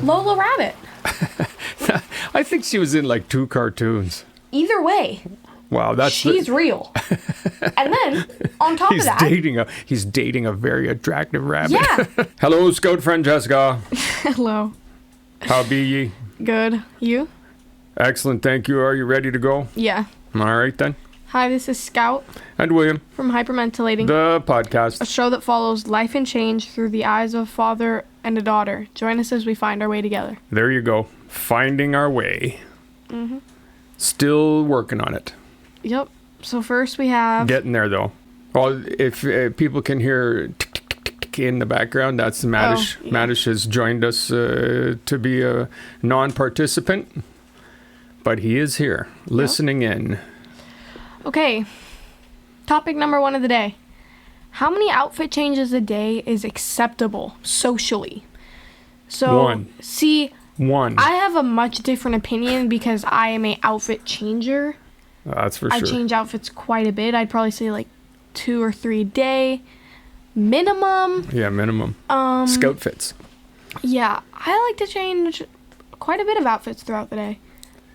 Lola Rabbit. I think she was in like 2 cartoons. Either way. Wow, she's real. And then on top of that, he's dating a very attractive rabbit. Yeah. Hello, Scout friend Jessica. Hello. How be ye? Good. You? Excellent, thank you. Are you ready to go? Yeah. All right then. Hi, this is Scout. And William. From Hypermentilating. The podcast. A show that follows life and change through the eyes of a father and a daughter. Join us as we find our way together. There you go. Finding our way. Mm-hmm. Still working on it. Yep. So first we have... Getting there, though. Well, if people can hear tick, tick, tick, tick in the background, that's Madish. Oh, yeah. Madish has joined us to be a non-participant, but he is here, listening in. Okay. Topic number 1 of the day. How many outfit changes a day is acceptable socially? So, 1. See, 1. I have a much different opinion because I am a outfit changer. That's for sure. I change outfits quite a bit. I'd probably say like 2 or 3 a day minimum. Yeah, minimum. Scout fits. Yeah, I like to change quite a bit of outfits throughout the day,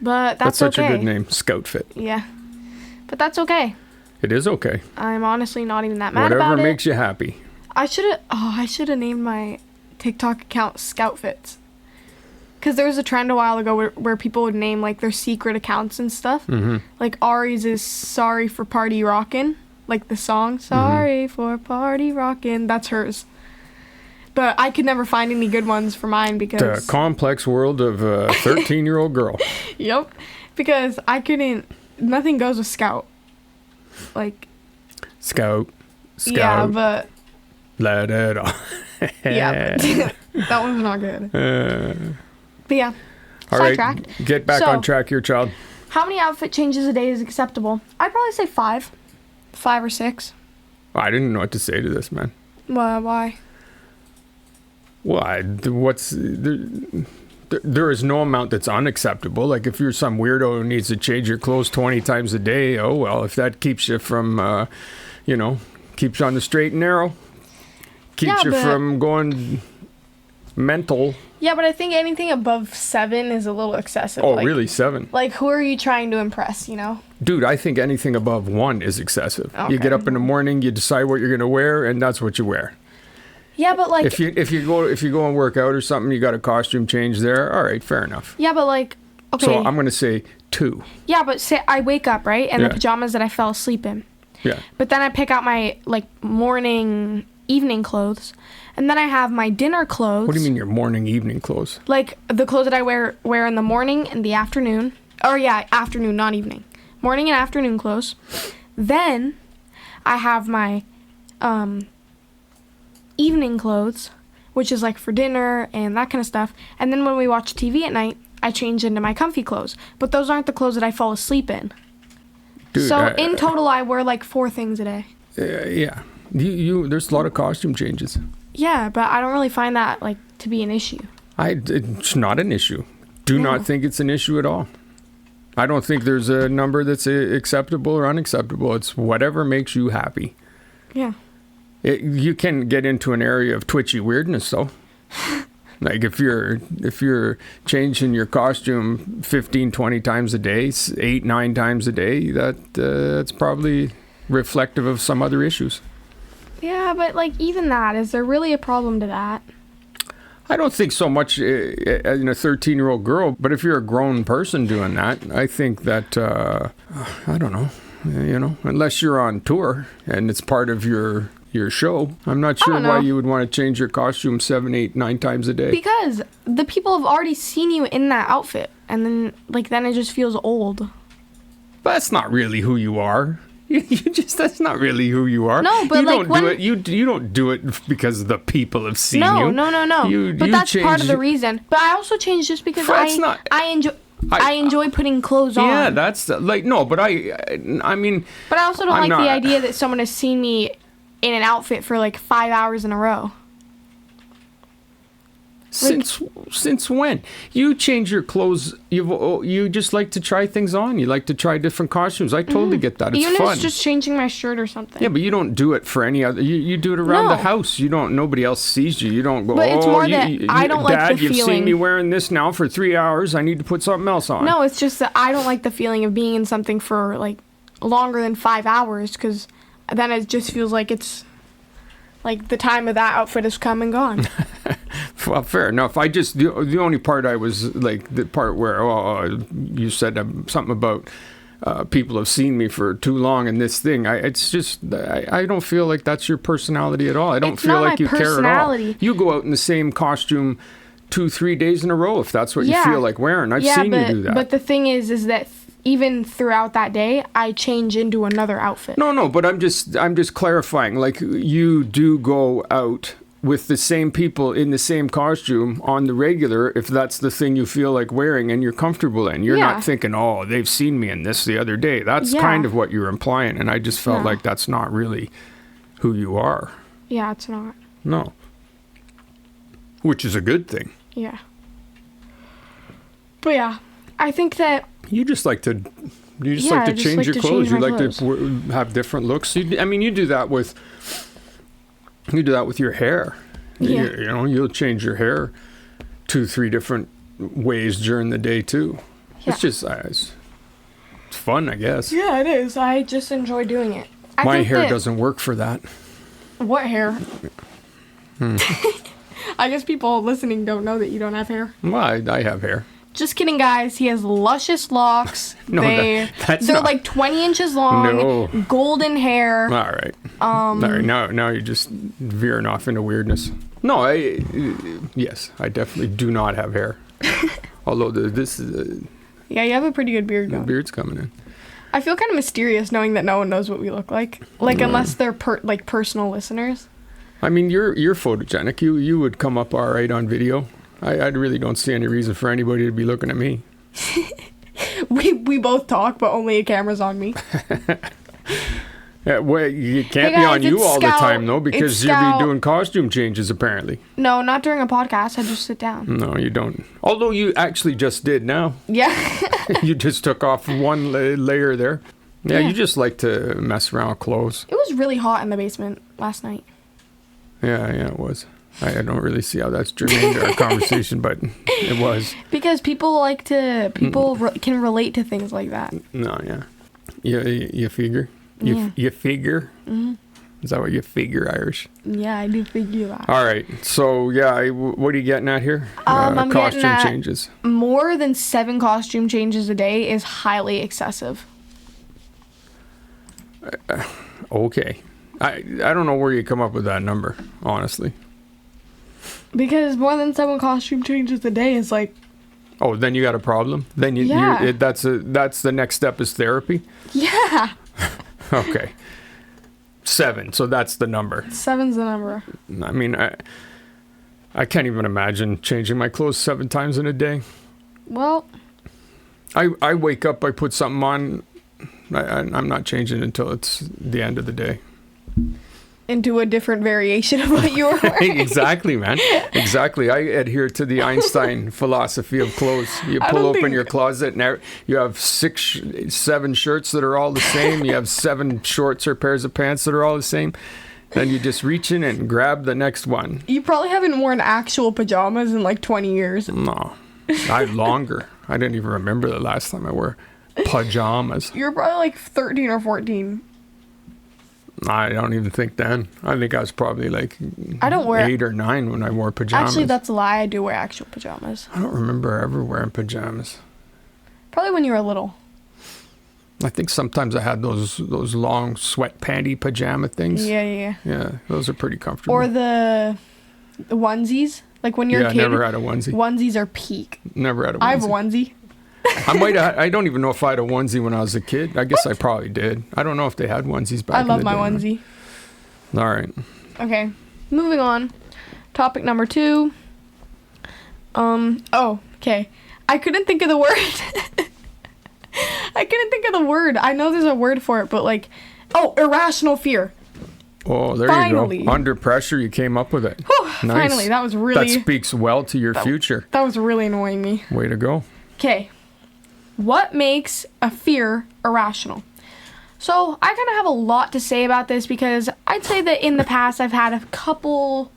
but that's such okay. a good name, Scout Fit. Yeah, but that's okay. It is okay. I'm honestly not even that mad Whatever about it. Whatever makes you happy. I should have named my TikTok account Scout Fits. Because there was a trend a while ago where people would name, like, their secret accounts and stuff. Mm-hmm. Like, Ari's is Sorry for Party Rockin'. Like, the song, Sorry for Party Rockin'. That's hers. But I could never find any good ones for mine because... The complex world of a 13-year-old girl. Yep. Because I couldn't... Nothing goes with Scout. Like... Scout. Yeah, but... Let it on. Yeah. That one's not good. But yeah, all right, sidetracked. Get back on track here, child. How many outfit changes a day is acceptable? I'd probably say 5. 5 or 6. I didn't know what to say to this, man. Why? Why? There is no amount that's unacceptable. Like, if you're some weirdo who needs to change your clothes 20 times a day, oh, well, if that keeps you from, keeps you on the straight and narrow, keeps you from going mental... Yeah, but I think anything above 7 is a little excessive. Oh, like, really? 7? Like, who are you trying to impress, you know? Dude, I think anything above 1 is excessive. Okay. You get up in the morning, you decide what you're going to wear, and that's what you wear. Yeah, but like... If you go and work out or something, you got a costume change there, all right, fair enough. Yeah, but like... Okay. So I'm going to say 2. Yeah, but say I wake up, right? And the pajamas that I fell asleep in. Yeah. But then I pick out my, like, morning, evening clothes. And then I have my dinner clothes. What do you mean your morning, evening clothes? Like the clothes that I wear in the morning and the afternoon. Or yeah, afternoon, not evening. Morning and afternoon clothes. Then I have my evening clothes, which is like for dinner and that kind of stuff. And then when we watch TV at night, I change into my comfy clothes. But those aren't the clothes that I fall asleep in. Dude, so in total, I wear like 4 things a day. Yeah. There's a lot of costume changes. Yeah, but I don't really find that, like, to be an issue. It's not an issue. Do not think it's an issue at all. I don't think there's a number that's acceptable or unacceptable. It's whatever makes you happy. Yeah. You can get into an area of twitchy weirdness, though. Like, if you're changing your costume 15, 20 times a day, 8, 9 times a day, that's probably reflective of some other issues. Yeah, but, like, even that, is there really a problem to that? I don't think so much in a 13-year-old girl, but if you're a grown person doing that, I think that, I don't know, unless you're on tour and it's part of your show, I'm not sure why you would want to change your costume 7, 8, 9 times a day. Because the people have already seen you in that outfit, and then it just feels old. But that's not really who you are. That's not really who you are. No, but you don't do it because the people have seen you. No. But that's part of the reason. But I also change just because I enjoy putting clothes on. Yeah, that's like no, but I mean. But I also don't the idea that someone has seen me in an outfit for like 5 hours in a row. Since when? You change your clothes. You just like to try things on. You like to try different costumes. I totally get that. It's Even fun. if it's just changing my shirt or something. Yeah, but you don't do it for any other. You do it around the house. You don't. Nobody else sees you. You don't go. But it's more that I Dad, don't like the feeling. You've seen me wearing this now for 3 hours. I need to put something else on. No, it's just that I don't like the feeling of being in something for like longer than 5 hours, because then it just feels like it's like the time of that outfit has come and gone. Well, fair enough. The only part I was like the part where you said something about people have seen me for too long in this thing. I don't feel like that's your personality at all. I don't feel like you care at all. You go out in the same costume 2-3 days in a row if that's what you feel like wearing. I've seen you do that. But the thing is that even throughout that day, I change into another outfit. No, but I'm just clarifying. Like, you do go out with the same people in the same costume on the regular if that's the thing you feel like wearing and you're comfortable in. You're not thinking, oh, they've seen me in this the other day. That's kind of what you're implying, and I just felt like that's not really who you are. Yeah, it's not. No. Which is a good thing. Yeah. But yeah, I think that... You just like to change your clothes. You like to have different looks. You do that with your hair. Yeah. You'll change your hair 2-3 different ways during the day too. Yeah. It's just it's fun, I guess. Yeah, it is. I just enjoy doing it. My hair doesn't work for that. What hair? I guess people listening don't know that you don't have hair. Well, I have hair. Just kidding, guys. He has luscious locks. No, they're like 20 inches long, golden hair. All right. All right. Now you're just veering off into weirdness. No, yes, I definitely do not have hair. Although this is... yeah, you have a pretty good beard going. The beard's coming in. I feel kind of mysterious knowing that no one knows what we look like. Like, unless they're personal listeners. I mean, you're photogenic. You would come up all right on video. I really don't see any reason for anybody to be looking at me. We both talk, but only a camera's on me. Yeah, well, you can't be on you all the time, though, because you'll be doing costume changes, apparently. No, not during a podcast. I just sit down. No, you don't. Although you actually just did now. Yeah. You just took off one layer there. Yeah, you just like to mess around with clothes. It was really hot in the basement last night. Yeah, it was. I don't really see how that's germane to our conversation, but it was. Because people can relate to things like that. No, yeah. You figure? You figure? Mm-hmm. Is that what you figure, Irish? Yeah, I do figure that. All right. So, what are you getting at here? I'm costume getting at changes. More than 7 costume changes a day is highly excessive. Okay. I don't know where you come up with that number, honestly. Because more than 7 costume changes a day is like... Oh, then you got a problem? Then that's the next step is therapy? Yeah. Okay. 7, so that's the number. 7's the number. I mean, I can't even imagine changing my clothes 7 times in a day. Well... I wake up, I put something on, I'm not changing until it's the end of the day. Into a different variation of what you were wearing. Exactly, man. Exactly. I adhere to the Einstein philosophy of clothes. You pull open your closet and you have 7 shirts that are all the same. You have 7 shorts or pairs of pants that are all the same. Then you just reach in and grab the next one. You probably haven't worn actual pajamas in like 20 years. No. Longer. I didn't even remember the last time I wore pajamas. You're probably like 13 or 14. I don't even think then. I think I was probably like 8 or 9 when I wore pajamas. Actually, that's a lie. I do wear actual pajamas. I don't remember ever wearing pajamas. Probably when you were little. I think sometimes I had those long sweat panty pajama things. Yeah. Yeah, those are pretty comfortable. Or the onesies. Like when you're a kid. I never had a onesie. Onesies are peak. Never had a onesie. I have a onesie. I don't even know if I had a onesie when I was a kid. I guess I probably did. I don't know if they had onesies back in the day. I love my onesie. All right. Okay. Moving on. Topic number 2. Okay. I couldn't think of the word. I know there's a word for it, but irrational fear. Oh, there Finally. you go. Under pressure, you came up with it. Whew, Nice. Finally, that was really... That speaks well to your future. That was really annoying me. Way to go. Okay. What makes a fear irrational? So I kind of have a lot to say about this because I'd say that in the past I've had a couple,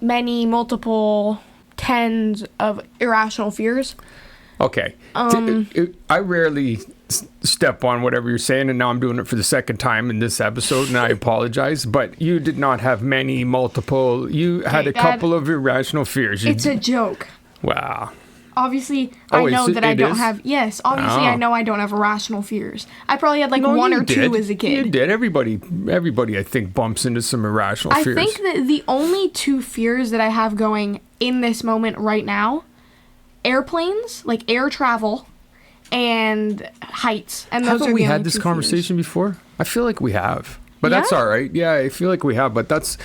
multiple tens of irrational fears. Okay. I rarely step on whatever you're saying, and now I'm doing it for the second time in this episode, and I apologize, but you did not have multiple. You had a couple of irrational fears. It's a joke. Wow. Obviously, I know that I don't have... Yes, obviously, I know I don't have irrational fears. I probably had one or two as a kid. You did. Everybody, I think, bumps into some irrational fears. I think that the only two fears that I have going in this moment right now, airplanes, like air travel, and heights. And those Haven't we had this conversation before? I feel like we have. But that's all right. Yeah, I feel like we have. But that's...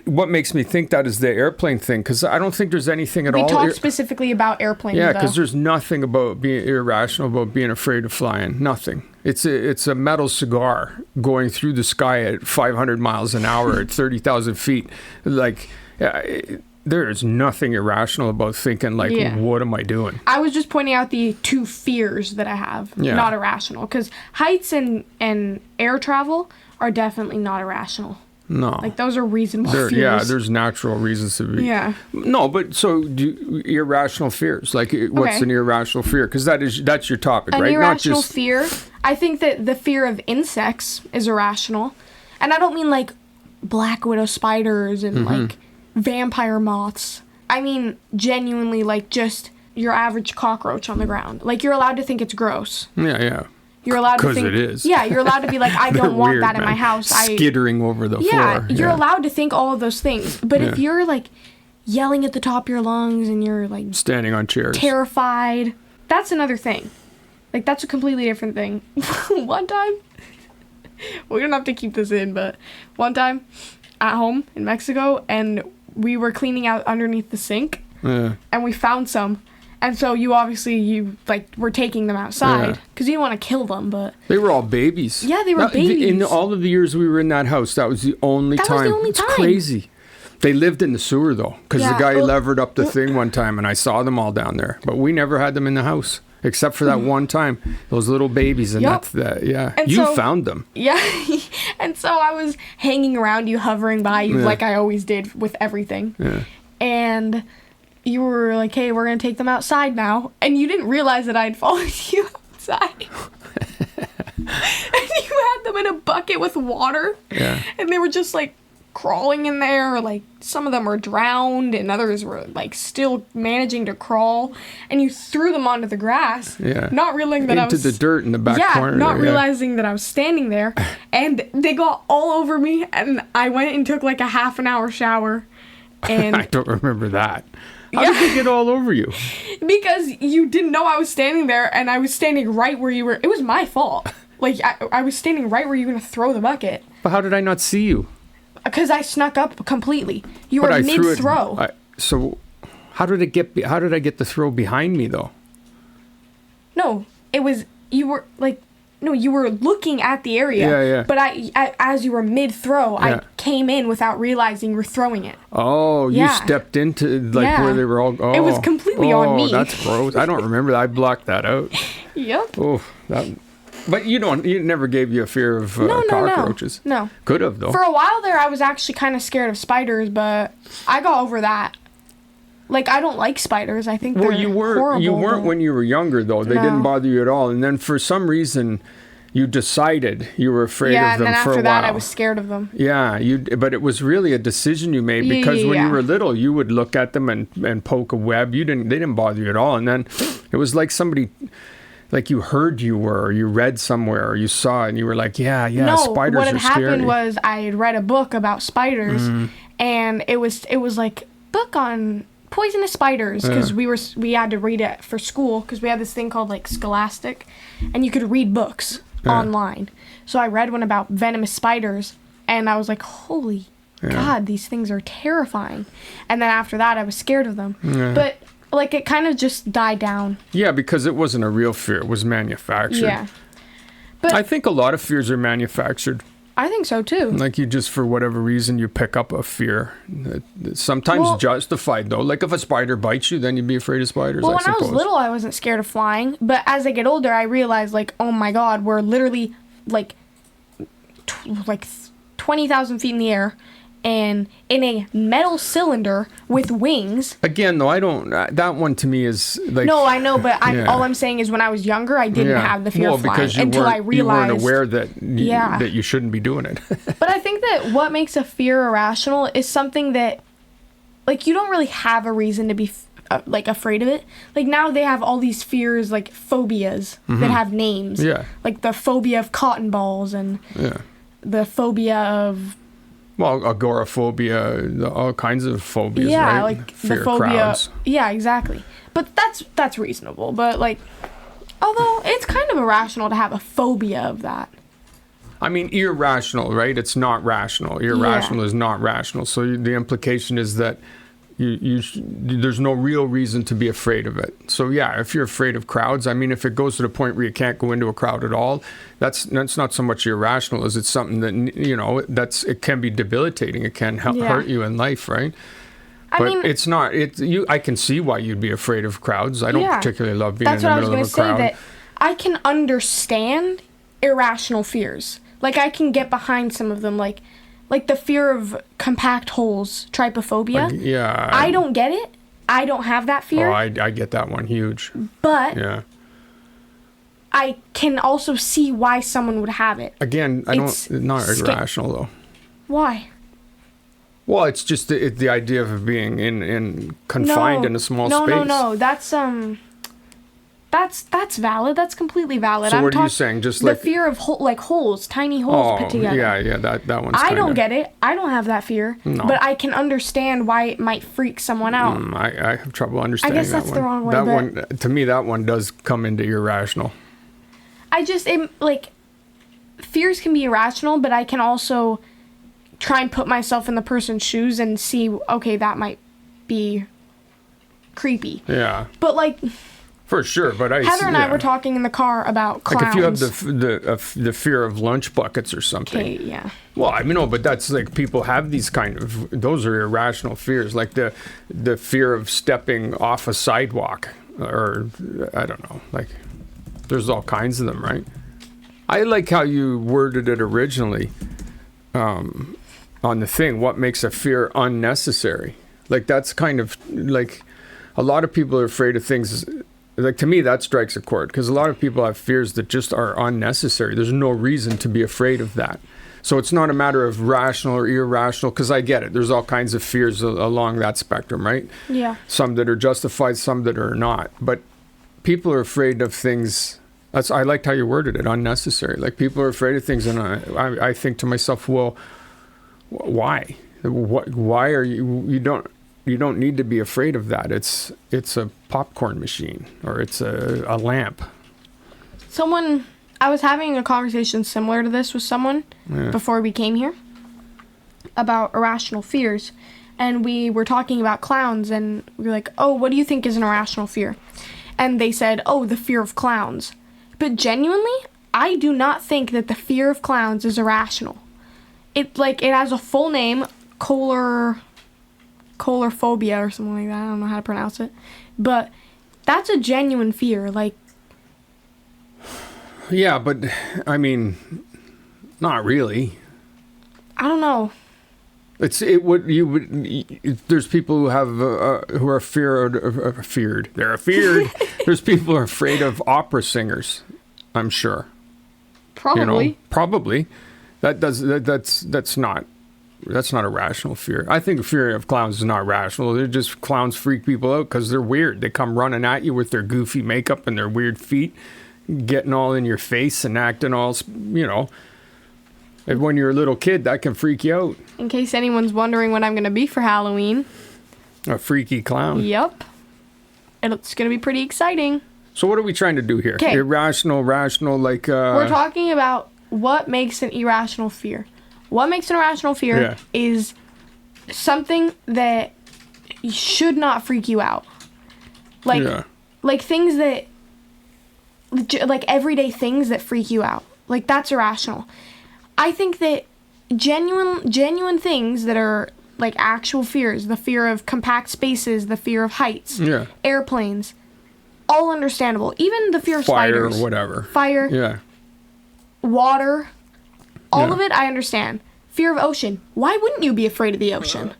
what makes me think that is the airplane thing, because I don't think there's anything at all. We talked specifically about airplanes. Yeah, because there's nothing about being irrational about being afraid of flying. Nothing. It's a metal cigar going through the sky at 500 miles an hour at 30,000 feet. There is nothing irrational about thinking what am I doing? I was just pointing out the two fears that I have, not irrational, because heights and air travel are definitely not irrational. No. Those are reasonable fears. Yeah, there's natural reasons to be. Yeah. No, but so irrational fears. What's an irrational fear? Because that's your topic, right? An irrational fear. I think that the fear of insects is irrational. And I don't mean black widow spiders and vampire moths. I mean genuinely just your average cockroach on the ground. You're allowed to think it's gross. Yeah. You're allowed to think... Because it is. Yeah, you're allowed to be I don't want that in my house. Skittering over the floor. Yeah, you're allowed to think all of those things. But if you're, yelling at the top of your lungs and you're, standing on chairs. Terrified, that's another thing. That's a completely different thing. One time... we don't have to keep this in, but one time at home in Mexico, and we were cleaning out underneath the sink, and we found some. And so you were taking them outside because you didn't want to kill them, but... They were all babies. Yeah, they were babies. In all of the years we were in that house, that was the only time. It's crazy. They lived in the sewer, though, because the guy levered up the thing one time, and I saw them all down there. But we never had them in the house, except for that one time. Those little babies, and that's that. Yeah, and you found them. Yeah, and so I was hanging around you, hovering by you, like I always did with everything. Yeah. And... you were like, hey, we're going to take them outside now. And you didn't realize that I'd followed you outside. And you had them in a bucket with water. Yeah. And they were just, crawling in there. Some of them were drowned and others were, still managing to crawl. And you threw them onto the grass. Yeah. Not realizing that into the dirt in the back corner. Not realizing that I was standing there. And they got all over me. And I went and took, a half an hour shower. And I don't remember that. How did they get all over you? Because you didn't know I was standing there, and I was standing right where you were. It was my fault. I was standing right where you were going to throw the bucket. But how did I not see you? Because I snuck up completely. You were mid-throw. So how did I get the throw behind me, though? No, it was... you were, no, you were looking at the area. Yeah. But as you were mid-throw, I came in without realizing you were throwing it. Oh, you stepped into, where they were all... Oh, it was completely on me. Oh, that's gross. I don't remember that. I blocked that out. Yep. Oh, that... But you never gave you a fear of cockroaches. No. Could have, though. For a while there, I was actually kind of scared of spiders, but I got over that. I don't like spiders. I think they're horrible. You weren't when you were younger, though. They didn't bother you at all. And then for some reason, you decided you were afraid of them for a while. Yeah, and then after that, I was scared of them. Yeah, but it was really a decision you made because when you were little, you would look at them and poke a web. They didn't bother you at all. And then it was like somebody... you heard you were, or you read somewhere, or you saw it, and you were like, yeah, spiders are scary. No, what had happened was I had read a book about spiders, and it was book on poisonous spiders, because we had to read it for school, because we had this thing called Scholastic, and you could read books online. So I read one about venomous spiders, and I was like, holy God, these things are terrifying. And then after that, I was scared of them. Yeah. But... it kind of just died down. Yeah, because it wasn't a real fear. It was manufactured. Yeah. But I think a lot of fears are manufactured. I think so too. Like you just, for whatever reason, you pick up a fear. Sometimes justified though. Like if a spider bites you, then you'd be afraid of spiders. Well, I when I was little, I wasn't scared of flying. But as I get older, I realize like, oh my God, we're literally like 20,000 feet in the air and in a metal cylinder with wings. Again, though, I don't. That one to me is like. No, I know, but all I'm saying is when I was younger, I didn't have the fear of flying until I realized you weren't aware that you shouldn't be doing it. But I think that what makes a fear irrational is something that, like, you don't really have a reason to be like afraid of it. Like now they have all these fears, like phobias that have names. Yeah. Like the phobia of cotton balls and the phobia of. Well, agoraphobia, all kinds of phobias, right? Yeah, like fear the phobia. Of crowds. Yeah, exactly. But that's reasonable. But like, although it's kind of irrational to have a phobia of that. I mean, irrational, right? It's not rational. Irrational is not rational. So the implication is that there's no real reason to be afraid of it. So yeah, if you're afraid of crowds, I mean, if it goes to the point where you can't go into a crowd at all, that's not so much irrational as it's something that, you know, it can be debilitating. It can hurt you in life, right? But I mean, it's not. I can see why you'd be afraid of crowds. I don't particularly love being in the middle of a crowd. That's what I was going to say. That I can understand irrational fears. Like I can get behind some of them, like the fear of compact holes, trypophobia. I don't get it. I don't have that fear. Oh, I get that one huge. But I can also see why someone would have it. Again, it's not irrational though. Why? Well, it's just the idea of being confined in a small space. No. That's valid. That's completely valid. So what are you saying? Just like the fear of holes, tiny holes put together. Yeah, that one's. I don't get it. I don't have that fear. No. But I can understand why it might freak someone out. I have trouble understanding that one. I guess that's the wrong way. That one, to me, that one does come into irrational. Fears can be irrational, but I can also try and put myself in the person's shoes and see, okay, that might be creepy. Yeah. But like. For sure, but Heather and I were talking in the car about clowns. Like if you have the fear of lunch buckets or something. Okay, yeah. Well, I mean, no, but that's like people have these those are irrational fears, like the fear of stepping off a sidewalk, or I don't know, like there's all kinds of them, right? I like how you worded it originally on the thing. What makes a fear unnecessary? Like that's kind of like a lot of people are afraid of things. Like to me, that strikes a chord because a lot of people have fears that just are unnecessary. There's no reason to be afraid of that. So it's not a matter of rational or irrational because I get it. There's all kinds of fears along that spectrum, right? Yeah. Some that are justified, some that are not. But people are afraid of things. I liked how you worded it, unnecessary. Like people are afraid of things, and I think to myself, well, why? Why are you don't need to be afraid of that. It's a popcorn machine or it's a lamp. I was having a conversation similar to this with someone before we came here about irrational fears. And we were talking about clowns and we were like, oh, what do you think is an irrational fear? And they said, oh, the fear of clowns. But genuinely, I do not think that the fear of clowns is irrational. It has a full name, coulrophobia or something like that. I don't know how to pronounce it. But that's a genuine fear. Like, yeah, but I mean, not really. I don't know. There's people who have who are feared. They're afeared. There's people who are afraid of opera singers. I'm sure. Probably. You know, probably. That's not a rational fear. I think fear of clowns is not rational. They're just clowns freak people out because they're weird. They come running at you with their goofy makeup and their weird feet, getting all in your face and acting all, you know. And when you're a little kid, that can freak you out. In case anyone's wondering what I'm going to be for Halloween. A freaky clown. Yep. It's going to be pretty exciting. So what are we trying to do here? Okay. Irrational, rational, like... We're talking about what makes an irrational fear. What makes an irrational fear is something that should not freak you out. Like things that... Like everyday things that freak you out. Like that's irrational. I think that genuine things that are like actual fears, the fear of compact spaces, the fear of heights, airplanes, all understandable. Even the fear of spiders. Fire or whatever. Fire. Yeah. Water. All of it, I understand. Fear of ocean. Why wouldn't you be afraid of the ocean?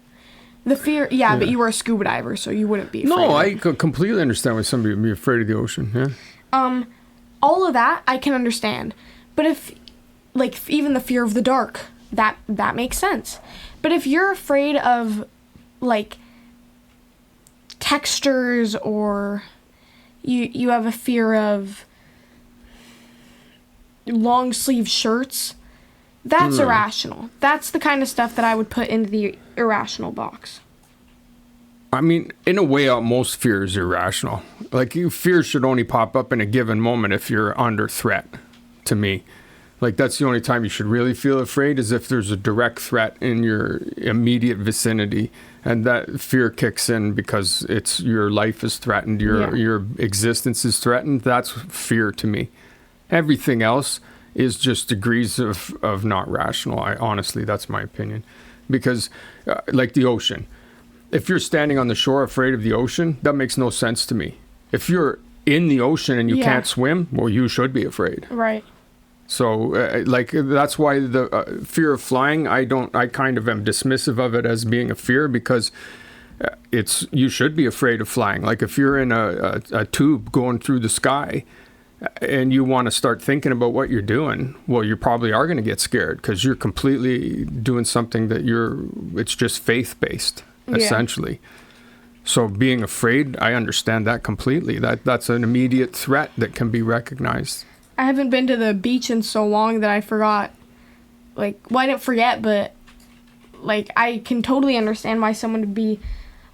The fear, but you were a scuba diver, so you wouldn't be afraid No, of I it. completely understand why somebody would be afraid of the ocean, yeah. All of that, I can understand. But if, like, even the fear of the dark, that makes sense. But if you're afraid of, like, textures, or you have a fear of long sleeve shirts, that's irrational. That's the kind of stuff that I would put into the irrational box. I mean, in a way, most fear is irrational. Like, fear should only pop up in a given moment if you're under threat, to me. Like, that's the only time you should really feel afraid, is if there's a direct threat in your immediate vicinity. And that fear kicks in because it's your life is threatened, your existence is threatened. That's fear to me. Everything else is just degrees of not rational. Honestly, that's my opinion. Because, like the ocean, if you're standing on the shore afraid of the ocean, that makes no sense to me. If you're in the ocean and you can't swim, well, you should be afraid. Right. So, like, that's why the fear of flying, I kind of am dismissive of it as being a fear, because you should be afraid of flying. Like, if you're in a tube going through the sky, and you want to start thinking about what you're doing, well, you probably are going to get scared, because you're completely doing something that it's just faith-based, essentially. So being afraid, I understand that completely. That's an immediate threat that can be recognized. I haven't been to the beach in so long that I forgot. Like, well, I didn't forget, but, like, I can totally understand why someone would be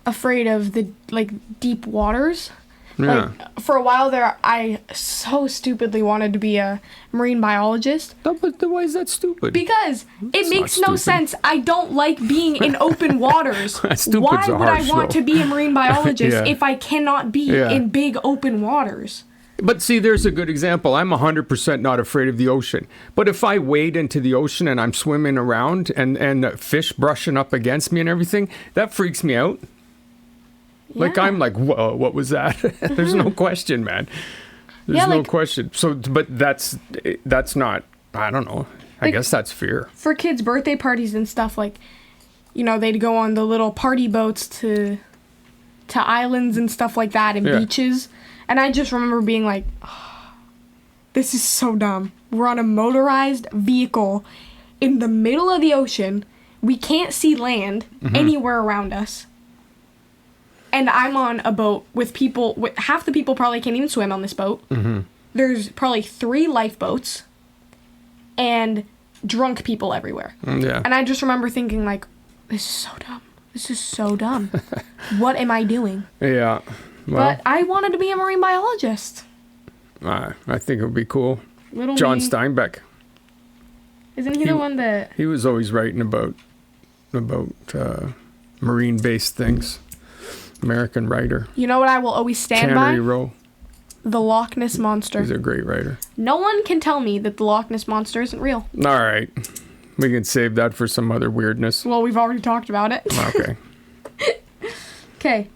afraid of the, like, deep waters. Yeah. Like, for a while there, I so stupidly wanted to be a marine biologist. But why is that stupid? Because it makes no sense. I don't like being in open waters. Why would I want to be a marine biologist if I cannot be in big open waters? But see, there's a good example. I'm 100% not afraid of the ocean. But if I wade into the ocean and I'm swimming around and fish brushing up against me and everything, that freaks me out. Yeah. Like, I'm like, whoa, what was that? There's no question, man. There's no question. So, but that's not, I don't know. I guess that's fear. For kids' birthday parties and stuff, like, you know, they'd go on the little party boats to islands and stuff like that, and beaches. And I just remember being like, oh, this is so dumb. We're on a motorized vehicle in the middle of the ocean. We can't see land anywhere around us. And I'm on a boat with people, half the people probably can't even swim on this boat. Mm-hmm. There's probably 3 lifeboats and drunk people everywhere. Yeah. And I just remember thinking, like, this is so dumb. This is so dumb. What am I doing? Yeah. Well, but I wanted to be a marine biologist. I think it would be cool. John Steinbeck. Isn't he the one that... He was always writing about marine-based things. American writer. You know what I will always stand by? Cannery Row. The Loch Ness Monster. He's a great writer. No one can tell me that the Loch Ness Monster isn't real. All right. We can save that for some other weirdness. Well, we've already talked about it. Okay. Okay.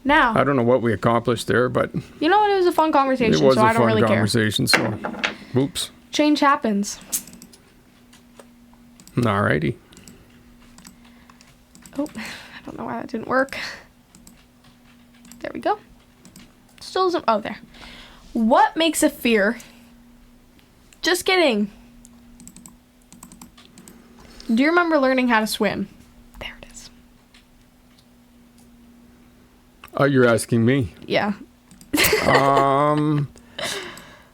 Now. I don't know what we accomplished there, but... You know what? It was a fun conversation, so I don't really care. It was a fun conversation, so... Oops. Change happens. All righty. Oh, I don't know why that didn't work. There we go. Still isn't... Oh, there. What makes a fear? Just kidding. Do you remember learning how to swim? There it is. Oh, you're asking me? Yeah.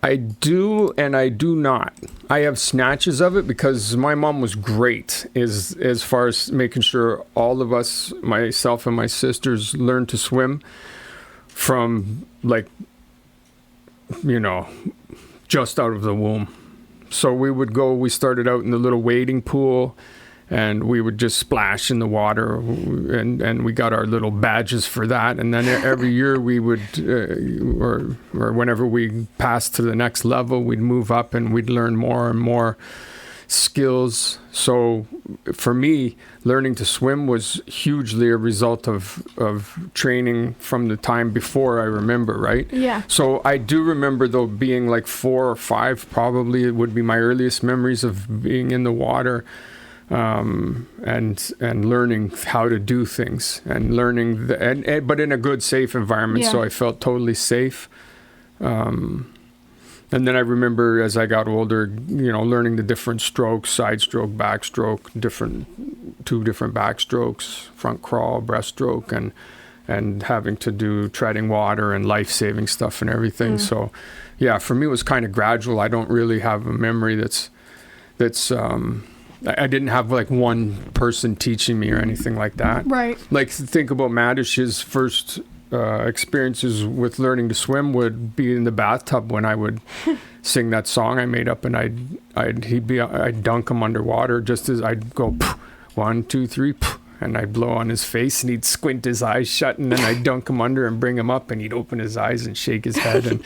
I do and I do not. I have snatches of it because my mom was great as far as making sure all of us, myself and my sisters, learned to swim from, like, you know, just out of the womb. So we started out in the little wading pool, and we would just splash in the water, and we got our little badges for that. And then every year we would, or whenever we passed to the next level, we'd move up and we'd learn more and more skills. For me, learning to swim was hugely a result of training from the time before I remember, right? Yeah. So I do remember, though, being like 4 or 5, probably it would be my earliest memories of being in the water, and learning how to do things, and learning, but in a good, safe environment. Yeah. So I felt totally safe. And then I remember as I got older, learning the different strokes, side stroke, backstroke, two different backstrokes, front crawl, breaststroke, and having to do treading water and life-saving stuff and everything. So, yeah, for me it was kind of gradual. I don't really have a memory that's I didn't have like one person teaching me or anything like that. Right. Like, think about Madish's first experiences with learning to swim would be in the bathtub when I would sing that song I made up, and I'd dunk him underwater just as I'd go 1, 2, 3, and I'd blow on his face, and he'd squint his eyes shut, and then I'd dunk him under and bring him up, and he'd open his eyes and shake his head,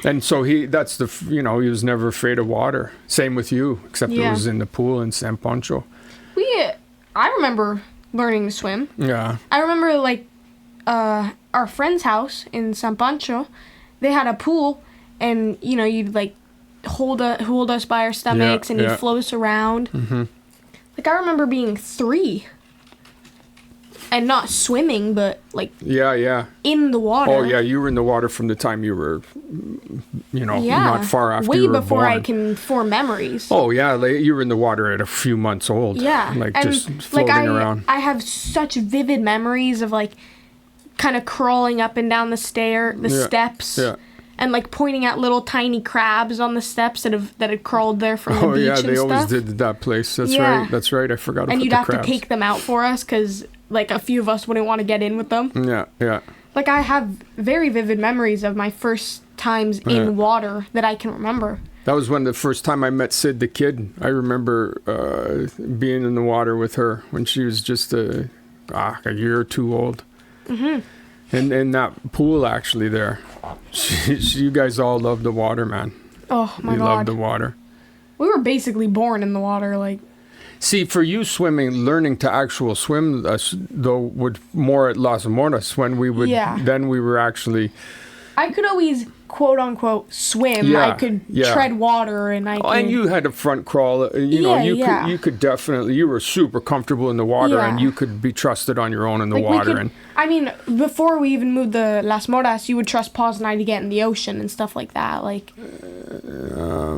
and so he was never afraid of water. Same with you, except it was in the pool in San Pancho. I remember learning to swim. Yeah. I remember our friend's house in San Pancho, they had a pool, and you'd like hold us by our stomachs, and you'd float us around. Mm-hmm. Like, I remember being 3 and not swimming, but like in the water. Oh yeah, you were in the water from the time you were, not far after you were way before born. I can form memories. Oh yeah, you were in the water at a few months old. Yeah, like and just floating around. I have such vivid memories of like kind of crawling up and down the steps. Yeah. And like pointing at little tiny crabs on the steps that had crawled there from the beach and stuff. Oh yeah, they always did that place. That's right. That's right. I forgot about the crabs. And you'd have to take them out for us because like a few of us wouldn't want to get in with them. Yeah. Like, I have very vivid memories of my first times in water that I can remember. That was when the first time I met Sid the kid. I remember being in the water with her when she was just a year or 2 old. Mm-hmm. And in that pool, actually, there. You guys all love the water, man. Oh, my God. You love the water. We were basically born in the water, like. See, for you, learning to actual swim, though, would more at Las Moras when we would. Yeah. Then we were actually. I could always, quote unquote, swim. Yeah, I could tread water, and and you had a front crawl. You could definitely. You were super comfortable in the water, and you could be trusted on your own in the water. Before we even moved to Las Moras, you would trust Paws and I to get in the ocean and stuff like that. Like,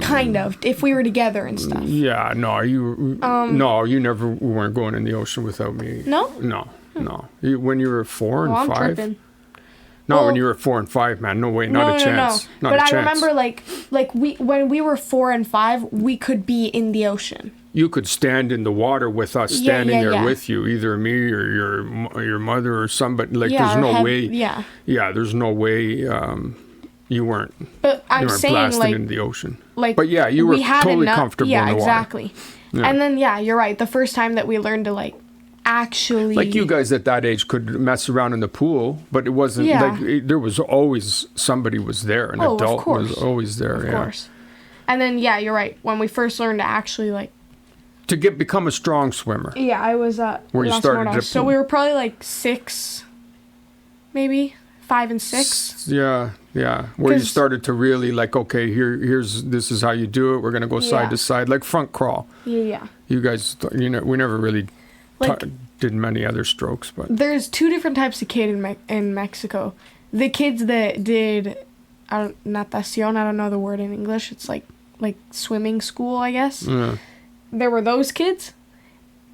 kind of, if we were together and stuff. Yeah, no, you never weren't going in the ocean without me. No. No. When you were 4 and 5. I'm tripping. No, when you were 4 and 5, man, no way, not a chance. No. But I remember, when we were 4 and 5, we could be in the ocean. You could stand in the water with us, standing there with you, either me or your mother or somebody. Like, there's no way. Yeah. Yeah, there's no way you weren't. But I'm saying, blasting into the ocean. But yeah, you were totally comfortable in the water. Yeah, exactly. Yeah. And then you're right. The first time that we learned to actually, like, you guys at that age could mess around in the pool, but it wasn't there was always somebody was there. An adult was always there. Of course. And then you're right. When we first learned to actually become a strong swimmer. Yeah, I was where you started. So we were probably 6, maybe 5 and 6. Yeah. Where you started to really this is how you do it. We're gonna go side to side, like front crawl. Yeah. You guys, we never really did many other strokes, but there's 2 different types of kid in Mexico. The kids that did natación, I don't know the word in English. It's like swimming school, I guess. Yeah. There were those kids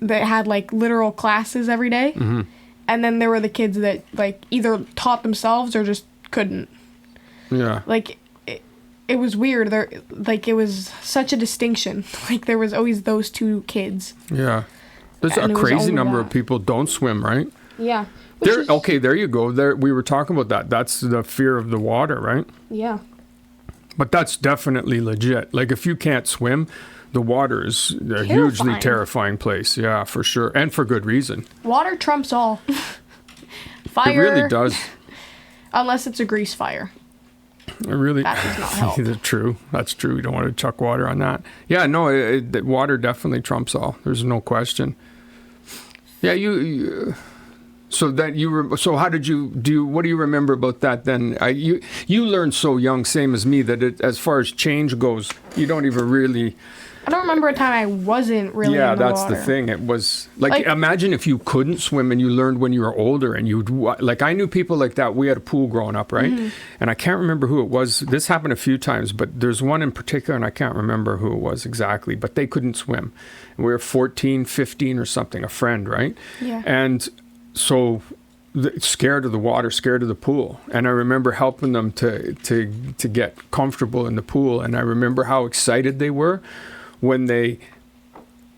that had literal classes every day. Mm-hmm. And then there were the kids that either taught themselves or just couldn't. Yeah. It was weird. It was such a distinction. There was always those 2 kids. Yeah. There's a crazy number of people don't swim, right? Yeah. There you go. There we were talking about that. That's the fear of the water, right? Yeah. But that's definitely legit. If you can't swim, the water is a hugely terrifying place. Yeah, for sure. And for good reason. Water trumps all. Fire. It really does. Unless it's a grease fire. Really, that does not help. That's true. That's true. You don't want to chuck water on that. Yeah, no, water definitely trumps all. There's no question. Yeah, so that so how did you do? What do you remember about that then? You learned so young, same as me, that as far as change goes, you don't even really. I don't remember a time I wasn't really in the that's water. the thing. It was like imagine if you couldn't swim and you learned when you were older and like I knew people like that. We had a pool growing up, right? Mm-hmm. And I can't remember who it was. This happened a few times, but there's one in particular and I can't remember who it was exactly, but they couldn't swim. And we were 14, 15 or something, a friend, right? Yeah. And so scared of the water, scared of the pool. And I remember helping them to get comfortable in the pool. And I remember how excited they were when they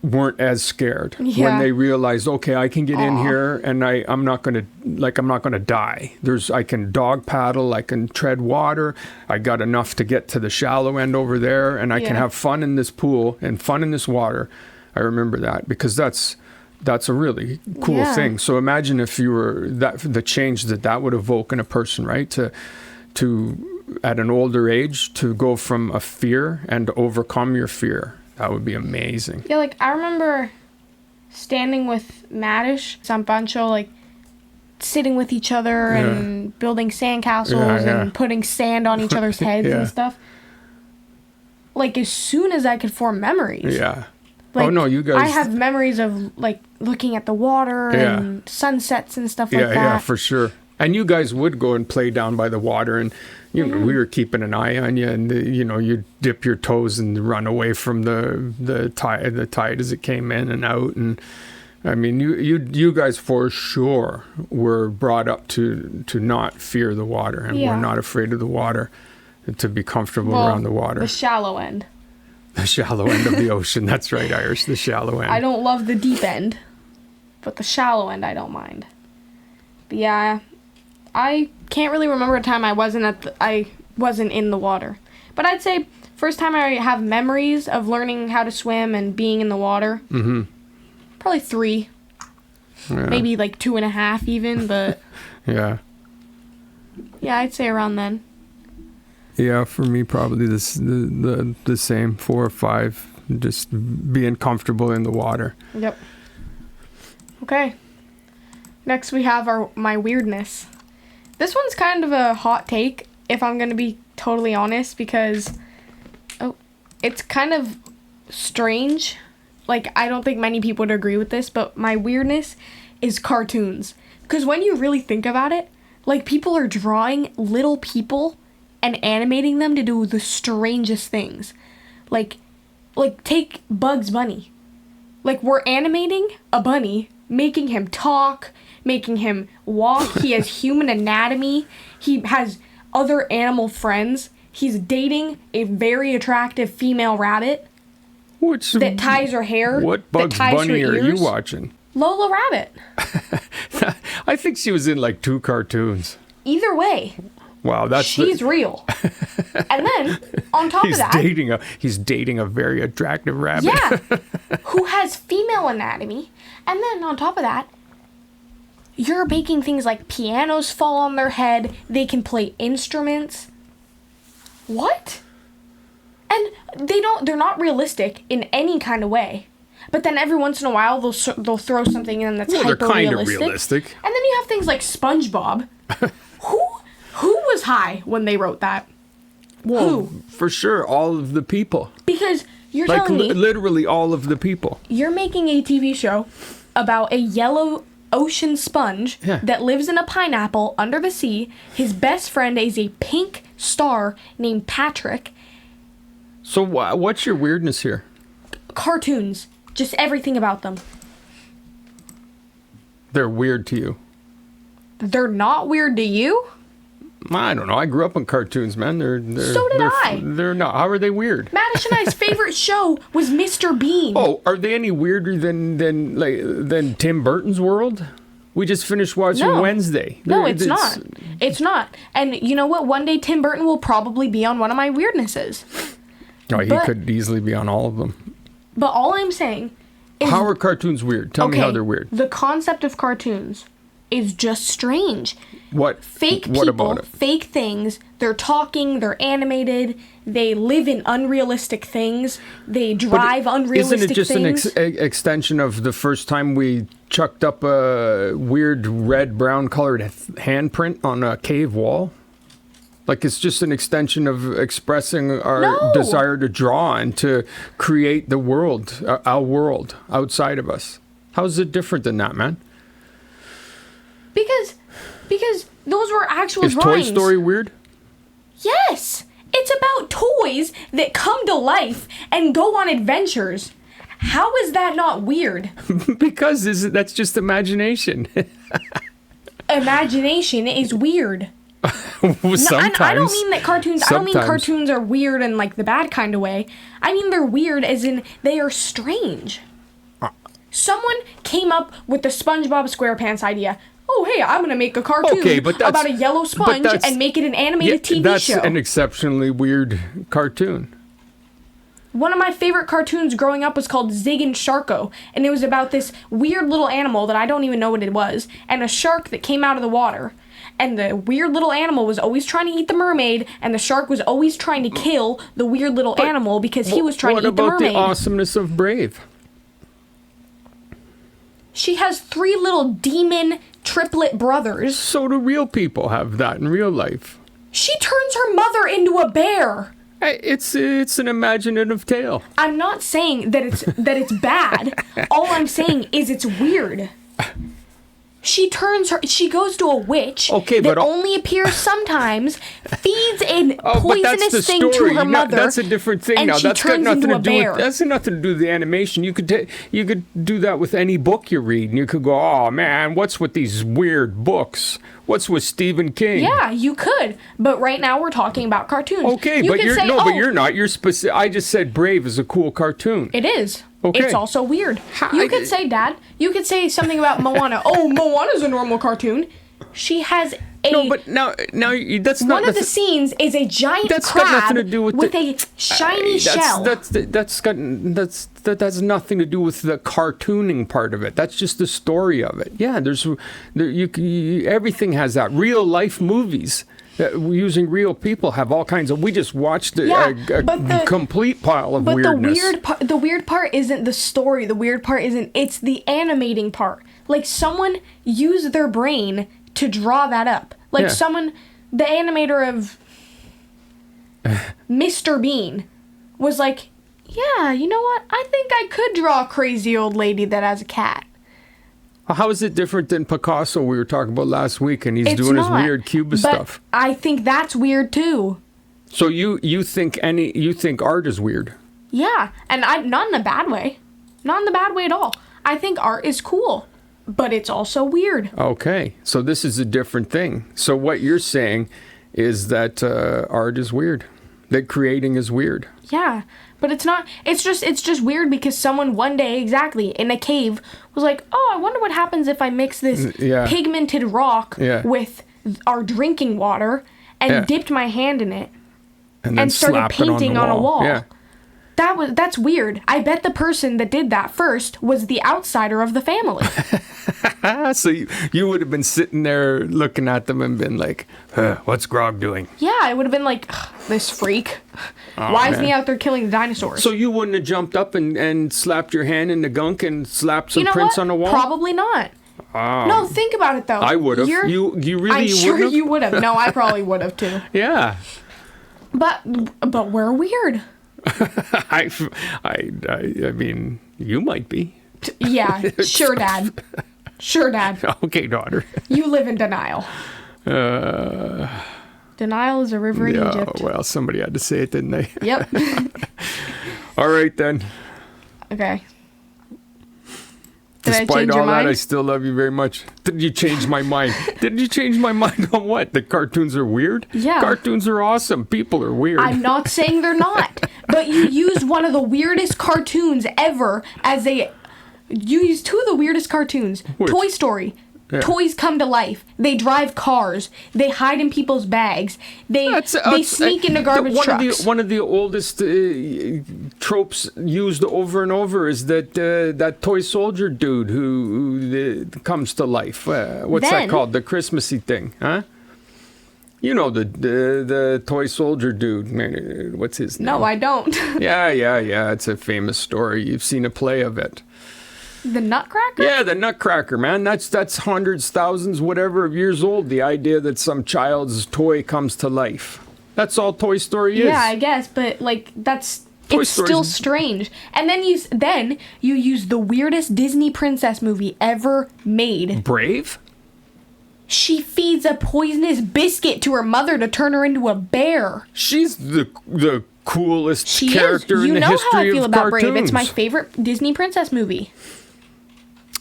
weren't as scared, when they realized, okay, I can get in here and I'm not going to die. I can dog paddle, I can tread water. I got enough to get to the shallow end over there and I can have fun in this pool and fun in this water. I remember that because that's a really cool thing. So imagine if you were the change that would evoke in a person, right? To at an older age to go from a fear and to overcome your fear. That would be amazing. Yeah, like I remember standing with Madish, Sampancho, like sitting with each other and building sandcastles and putting sand on each other's heads and stuff. Like as soon as I could form memories. Yeah. Like, oh no, you guys. I have memories of like looking at the water and sunsets and stuff like that. Yeah, for sure. And you guys would go and play down by the water, and you know, we were keeping an eye on you, and you dip your toes and run away from the tide as it came in and out, and I mean you guys for sure were brought up to not fear the water, and were not afraid of the water, and to be comfortable around the water. The shallow end. The shallow end of the ocean. That's right, Irish. The shallow end. I don't love the deep end, but the shallow end I don't mind. But yeah. I can't really remember a time I wasn't in the water. But I'd say first time I have memories of learning how to swim and being in the water. Mm-hmm. Probably 3. Yeah. Maybe like 2.5 even, but yeah, I'd say around then. Yeah, for me probably the same, 4 or 5, just being comfortable in the water. Yep. Okay. Next we have my weirdness. This one's kind of a hot take, if I'm going to be totally honest, because it's kind of strange. Like, I don't think many people would agree with this, but my weirdness is cartoons. Because when you really think about it, like, people are drawing little people and animating them to do the strangest things. Like take Bugs Bunny. Like, we're animating a bunny, making him talk, making him walk. He has human anatomy. He has other animal friends. He's dating a very attractive female rabbit that ties her hair. What Bugs Bunny are you watching? Lola Rabbit. I think she was in like 2 cartoons. Either way. Wow, she's real. And then on top of that, he's dating a very attractive rabbit. Yeah, who has female anatomy. And then on top of that, you're making things like pianos fall on their head. They can play instruments. What? And they're not realistic in any kind of way. But then every once in a while, they'll throw something in that's hyper-realistic. They're kind of realistic. And then you have things like SpongeBob. Who was high when they wrote that? Well, who? For sure, all of the people. Because you're telling me... literally all of the people. You're making a TV show about a yellow ocean sponge that lives in a pineapple under the sea. His best friend is a pink star named Patrick. So what's your weirdness here? Cartoons. Just everything about them. They're weird to you. They're not weird to you? I don't know. I grew up on cartoons, man. So did I. They're not. How are they weird? Madish and I's favorite show was Mr. Bean. Oh, are they any weirder than Tim Burton's World? We just finished watching Wednesday. No, it's not. It's not. And you know what? One day Tim Burton will probably be on one of my weirdnesses. Oh, he could easily be on all of them. But all I'm saying is... How are cartoons weird? Tell me how they're weird. The concept of cartoons is just strange. What? Fake what people, about it? fake things, They're talking, they're animated, they live in unrealistic things, they drive unrealistic things. Isn't it just an extension of the first time we chucked up a weird red-brown colored handprint on a cave wall? Like, it's just an extension of expressing our desire to draw and to create the world, our world outside of us. How is it different than that, man? Because those were actual drawings. Is Toy Story weird? Yes! It's about toys that come to life and go on adventures. How is that not weird? Because that's just imagination. Imagination is weird. Sometimes. No, I don't mean that cartoons. I don't mean cartoons are weird in like the bad kind of way. I mean they're weird as in they are strange. Someone came up with the SpongeBob SquarePants idea. Oh, hey, I'm going to make a cartoon about a yellow sponge and make it an animated TV show. That's an exceptionally weird cartoon. One of my favorite cartoons growing up was called Zig and Sharko, and it was about this weird little animal that I don't even know what it was, and a shark that came out of the water. And the weird little animal was always trying to eat the mermaid, and the shark was always trying to kill the weird little animal because he was trying to eat the mermaid. What about the awesomeness of Brave? She has 3 little demon triplet brothers. So do real people have that in real life. She turns her mother into a bear. It's an imaginative tale. I'm not saying that it's bad. All I'm saying is it's weird. She goes to a witch that only appears sometimes, feeds a poisonous thing to her mother. That's a different thing now. That's got nothing to do with that's nothing to do with the animation. You could do that with any book you read, and you could go, "Oh man, what's with these weird books? What's with Stephen King?" Yeah, you could. But right now we're talking about cartoons. Okay, but you're not. You're specific. I just said Brave is a cool cartoon. It is. Okay. It's also weird. You could say, Dad, you could say something about Moana. Oh, Moana's a normal cartoon. She has a... No, but now that's not... One of the scenes is a giant crab with a shiny shell. That has nothing to do with the cartooning part of it. That's just the story of it. Yeah, everything has that. Real life movies using real people have all kinds of... We just watched a complete pile of weirdness. But the weird part isn't the story. The weird part isn't... It's the animating part. Like, someone used their brain to draw that up. Like, the animator of Mr. Bean was like, yeah, you know what? I think I could draw a crazy old lady that has a cat. How is it different than Picasso we were talking about last week, and he's doing his weird Cubist stuff? I think that's weird too. So you think art is weird? Yeah, and not in a bad way. Not in a bad way at all. I think art is cool, but it's also weird. Okay, so this is a different thing. So what you're saying is that art is weird, that creating is weird. Yeah, but it's not. It's just weird because someone one day exactly in a cave was like, "Oh, I wonder what happens if I mix this pigmented rock with our drinking water and dipped my hand in it and started painting on a wall." Yeah. That's weird. I bet the person that did that first was the outsider of the family. So you would have been sitting there looking at them and been like, what's Grog doing? Yeah, I would have been like, this freak. Why is he out there killing the dinosaurs? So you wouldn't have jumped up and slapped your hand in the gunk and slapped some prints on the wall? Probably not. No, think about it though. I would have. You really I'm sure you would have. No, I probably would have too. Yeah. But we're weird. I mean, you might be. Yeah, sure, Dad. Sure, Dad. Okay, daughter. You live in denial. Denial is a river in Egypt. Well, somebody had to say it, didn't they? Yep. All right, then. Okay. Despite all that, I still love you very much. Did you change my mind? Did you change my mind on what? The cartoons are weird? Yeah. Cartoons are awesome. People are weird. I'm not saying they're not. But you used one of the weirdest cartoons ever as a... You used 2 of the weirdest cartoons. Which? Toy Story. Yeah. Toys come to life. They drive cars. They hide in people's bags. They sneak into garbage trucks. One of the oldest tropes used over and over is that toy soldier dude who comes to life. What's that called? The Christmassy thing, huh? You know the toy soldier dude. Man, what's his name? No, I don't. Yeah. It's a famous story. You've seen a play of it. The Nutcracker? Yeah, the Nutcracker, man. That's hundreds, thousands, whatever of years old. The idea that some child's toy comes to life. That's all Toy Story is. Yeah, I guess, but like it's still strange. And then you use the weirdest Disney princess movie ever made. Brave? She feeds a poisonous biscuit to her mother to turn her into a bear. She's the coolest character in the history of cartoons. You know how I feel about Brave. It's my favorite Disney princess movie.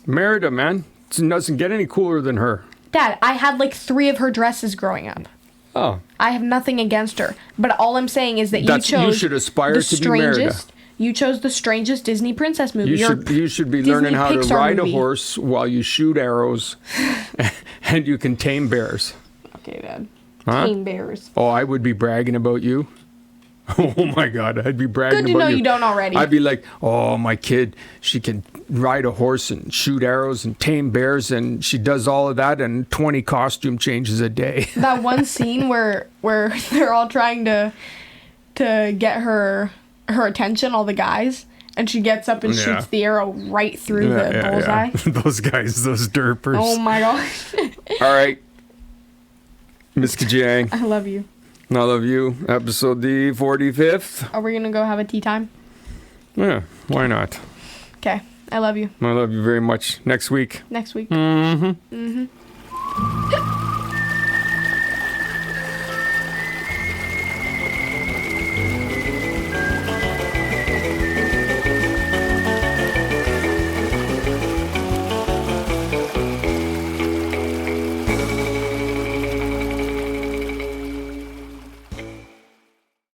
Merida, man. It doesn't get any cooler than her. Dad, I had like 3 of her dresses growing up. Oh. I have nothing against her. But all I'm saying is that you should aspire to be Merida. You chose the strangest Disney princess movie. You should be learning how to ride a horse while you shoot arrows and you can tame bears. Okay, Dad. Huh? Tame bears. Oh, I would be bragging about you. Oh my God, I'd be bragging about you. Good to know you don't already. I'd be like, oh, my kid, she can ride a horse and shoot arrows and tame bears, and she does all of that and 20 costume changes a day. That one scene where they're all trying to get her attention, all the guys, and she gets up and shoots the arrow right through the bullseye. Yeah. Those guys, those derpers. Oh my gosh. All right, Miss Kajang. I love you. I love you. Episode the 45th. Are we going to go have a tea time? Yeah, why not? Okay. I love you. I love you very much. Next week. Next week. Mm-hmm.